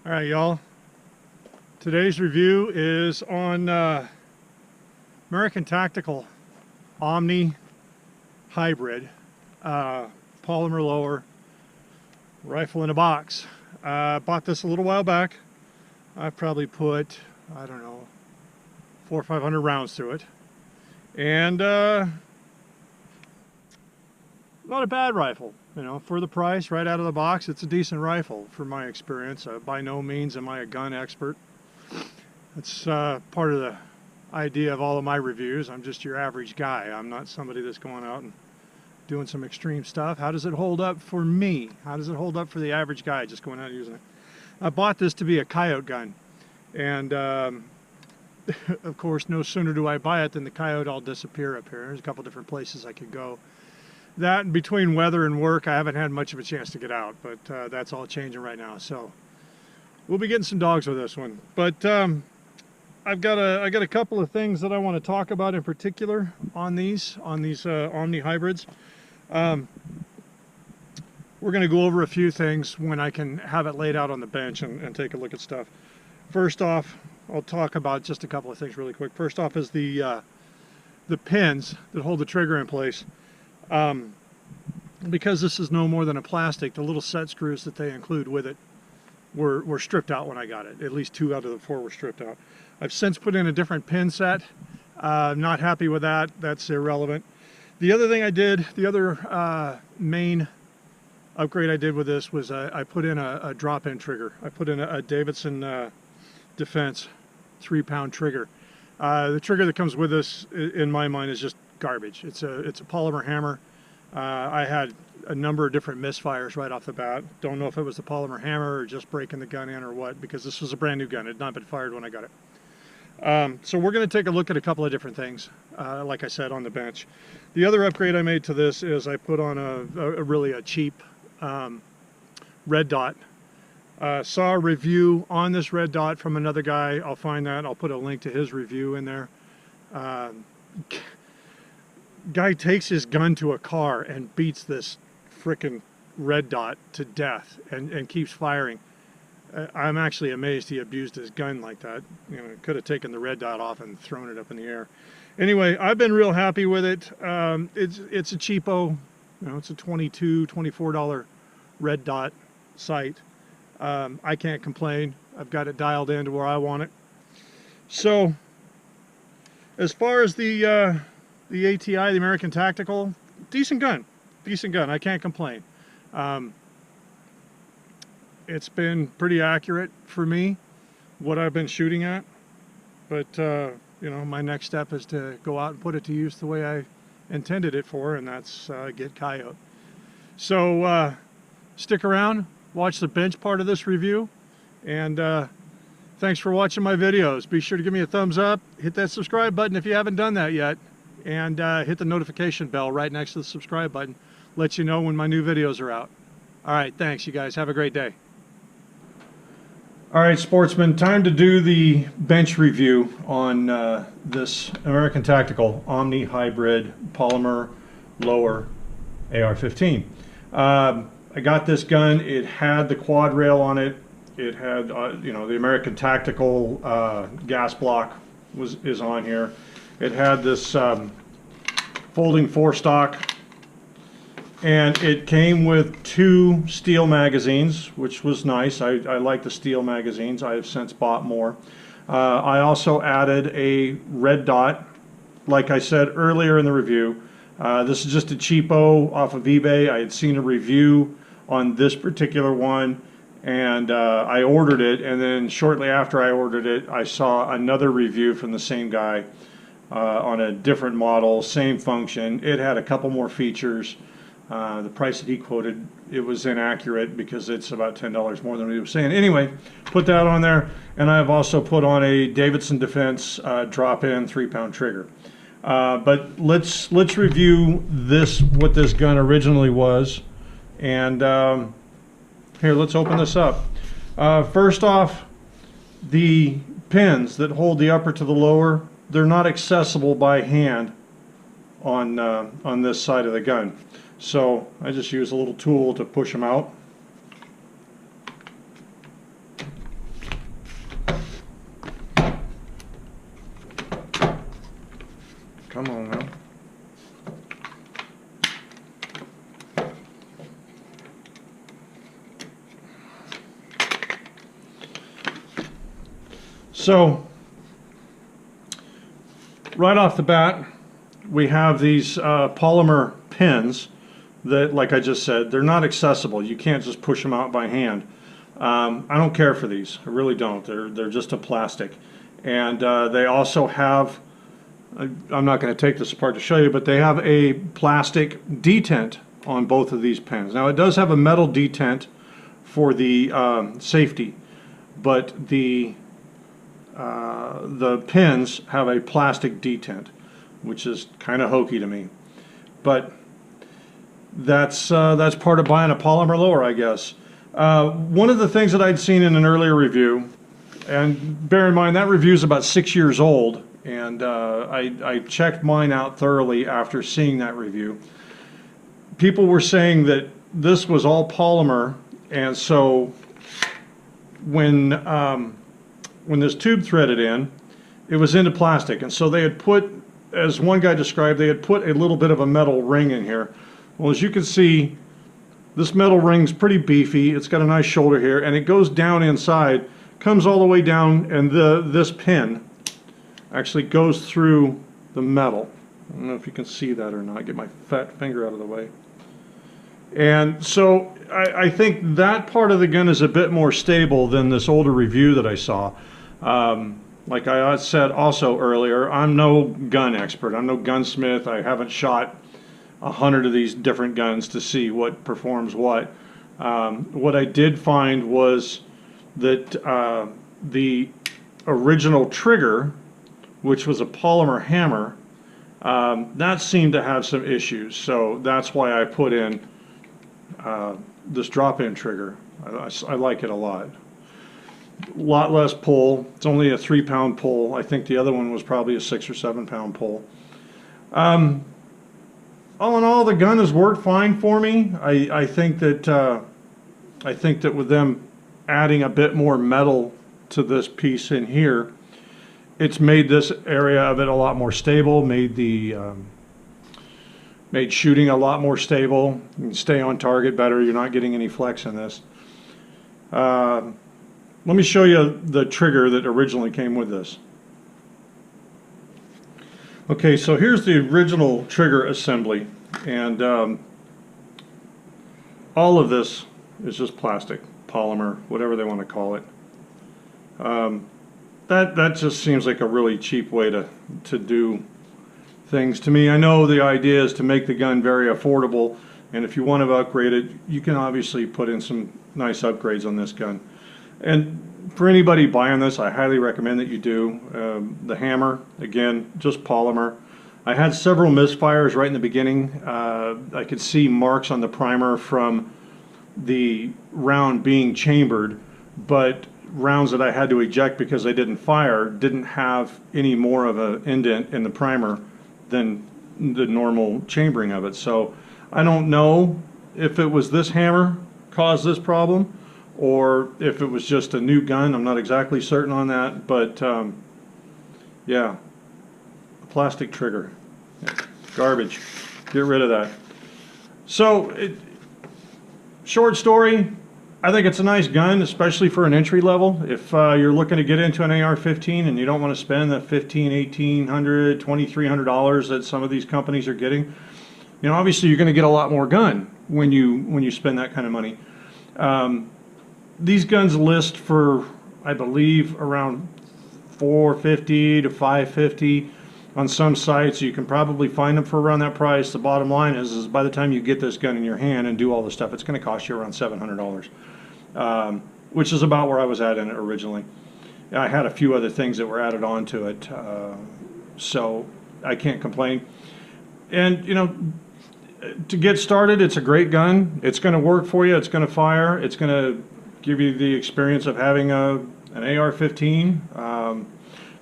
All right, y'all. Today's review is on American Tactical Omni Hybrid polymer lower rifle in a box. Bought this a little while back. I've probably put, I don't know, 400 or 500 rounds through it. And not a bad rifle. You know, for the price, right out of the box, it's a decent rifle from my experience. By no means am I a gun expert. That's part of the idea of all of my reviews. I'm just your average guy. I'm not somebody that's going out and doing some extreme stuff. How does it hold up for me? How does it hold up for the average guy just going out and using it? I bought this to be a coyote gun. And of course, no sooner do I buy it than the coyote all disappear up here. There's a couple different places I could go. That and between weather and work, I haven't had much of a chance to get out, but that's all changing right now. So we'll be getting some dogs with this one. But I got a couple of things that I want to talk about in particular on these Omni hybrids. We're going to go over a few things when I can have it laid out on the bench and take a look at stuff. First off, I'll talk about just a couple of things really quick. First off is the pins that hold the trigger in place. Because this is no more than a plastic, the little set screws that they include with it were stripped out when I got it. At least 2 out of the 4 were stripped out. I've since put in a different pin set. Not happy with that. That's irrelevant. The other thing I did, the other main upgrade I did with this was I put in a drop-in trigger. I put in a Davidson Defense 3-pound trigger. The trigger that comes with this, in my mind, is just garbage. It's a polymer hammer. I had a number of different misfires right off the bat. Don't know if it was the polymer hammer or just breaking the gun in or what, because this was a brand new gun. It had not been fired when I got it. So we're going to take a look at a couple of different things, like I said, on the bench. The other upgrade I made to this is I put on a really cheap red dot. Saw a review on this red dot from another guy. I'll find that. I'll put a link to his review in there. Guy takes his gun to a car and beats this frickin' red dot to death and keeps firing. I'm actually amazed he abused his gun like that. You know, could have taken the red dot off and thrown it up in the air. Anyway, I've been real happy with it. It's a cheapo, you know, it's a $22, $24 red dot sight. I can't complain. I've got it dialed in to where I want it. So, as far as the ATI, the American Tactical, decent gun. Decent gun. I can't complain. It's been pretty accurate for me, what I've been shooting at. But, you know, my next step is to go out and put it to use the way I intended it for, and that's get coyote. So, stick around, watch the bench part of this review, and thanks for watching my videos. Be sure to give me a thumbs up, hit that subscribe button if you haven't done that yet, and hit the notification bell right next to the subscribe button. Let you know when my new videos are out. All right, thanks you guys. Have a great day. All right, sportsmen, time to do the bench review on this American Tactical Omni Hybrid Polymer Lower AR-15. I got this gun. It had the quad rail on it. It had, you know, the American Tactical gas block is on here. It had this folding forestock, and it came with 2 steel magazines, which was nice. I like the steel magazines. I have since bought more. I also added a red dot, like I said earlier in the review. This is just a cheapo off of eBay. I had seen a review on this particular one, and I ordered it, and then shortly after I ordered it, I saw another review from the same guy on a different model, same function. It had a couple more features. The price that he quoted it was inaccurate because it's about $10 more than what he was saying. Anyway, put that on there, and I've also put on a Davidson Defense drop-in 3-pound trigger. But let's review what this gun originally was, and here, let's open this up. First off, the pins that hold the upper to the lower, they're not accessible by hand on this side of the gun. So I just use a little tool to push them out. Come on now. So right off the bat, we have these polymer pins that, like I just said, they're not accessible. You can't just push them out by hand. I don't care for these. I really don't. They're just a plastic. And they also have, I'm not going to take this apart to show you, but they have a plastic detent on both of these pins. Now it does have a metal detent for the safety, but the pins have a plastic detent, which is kind of hokey to me. But that's part of buying a polymer lower, I guess. One of the things that I'd seen in an earlier review, and bear in mind that review is about 6 years old, and I checked mine out thoroughly after seeing that review. People were saying that this was all polymer, and so when this tube threaded in, it was into plastic, and so they had put, as one guy described, they had put a little bit of a metal ring in here. Well, as you can see, this metal ring's pretty beefy. It's got a nice shoulder here, and it goes down inside, comes all the way down, and this pin actually goes through the metal. I don't know if you can see that or not. Get my fat finger out of the way. And so I think that part of the gun is a bit more stable than this older review that I saw. Like I said also earlier, I'm no gun expert. I'm no gunsmith. I haven't shot 100 of these different guns to see what performs what. What I did find was that the original trigger, which was a polymer hammer, that seemed to have some issues. So that's why I put in this drop-in trigger. I like it a lot. A lot less pull. It's only a 3-pound pull. I think the other one was probably a 6 or 7-pound pull. All in all, the gun has worked fine for me. I think that with them adding a bit more metal to this piece in here, it's made this area of it a lot more stable. Made shooting a lot more stable. You can stay on target better. You're not getting any flex in this. Let me show you the trigger that originally came with this. Okay, so here's the original trigger assembly, and all of this is just plastic, polymer, whatever they want to call it. That just seems like a really cheap way to do things to me. I know the idea is to make the gun very affordable, and if you want to upgrade it, you can obviously put in some nice upgrades on this gun. And for anybody buying this, I highly recommend that you do. The hammer, again, just polymer. I had several misfires right in the beginning. I could see marks on the primer from the round being chambered, but rounds that I had to eject because they didn't fire didn't have any more of an indent in the primer than the normal chambering of it. So I don't know if it was this hammer caused this problem or if it was just a new gun. I'm not exactly certain on that, but yeah, a plastic trigger, garbage. Get rid of that. So short story, I think it's a nice gun, especially for an entry level. If you're looking to get into an AR-15 and you don't want to spend the $1,500, $1,800, $2,300 that some of these companies are getting, you know, obviously you're going to get a lot more gun when you spend that kind of money. These guns list for, I believe, around $450 to $550. on some sites. You can probably find them for around that price. The bottom line is by the time you get this gun in your hand and do all this stuff, it's going to cost you around $700, which is about where I was at in it originally. I had a few other things that were added on to it, so I can't complain. And, you know, to get started, it's a great gun. It's going to work for you. It's going to fire. It's going to give you the experience of having an AR-15.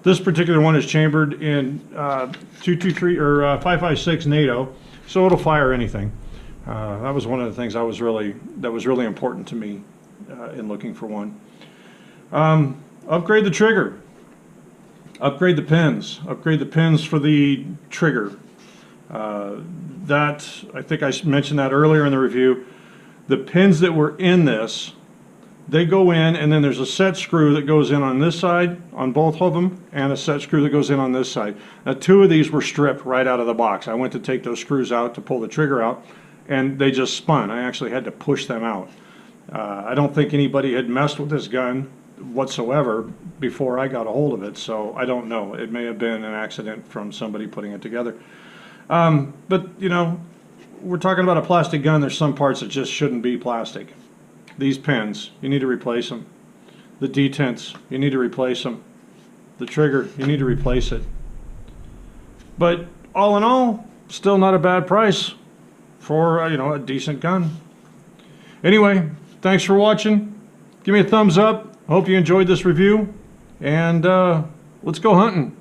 This particular one is chambered in 223 or 5.56 NATO, so it'll fire anything. That was one of the things that was really important to me in looking for one. Upgrade the trigger. Upgrade the pins. Upgrade the pins for the trigger. That, I think I mentioned that earlier in the review. The pins that were in this, they go in, and then there's a set screw that goes in on this side, on both of them, and a set screw that goes in on this side. Now, two of these were stripped right out of the box. I went to take those screws out to pull the trigger out, and they just spun. I actually had to push them out. I don't think anybody had messed with this gun whatsoever before I got a hold of it, so I don't know. It may have been an accident from somebody putting it together. But, you know, we're talking about a plastic gun. There's some parts that just shouldn't be plastic. These pins, you need to replace them. The detents, you need to replace them. The trigger, you need to replace it. But all in all, still not a bad price for, you know, a decent gun. Anyway, thanks for watching. Give me a thumbs up. Hope you enjoyed this review. And let's go hunting.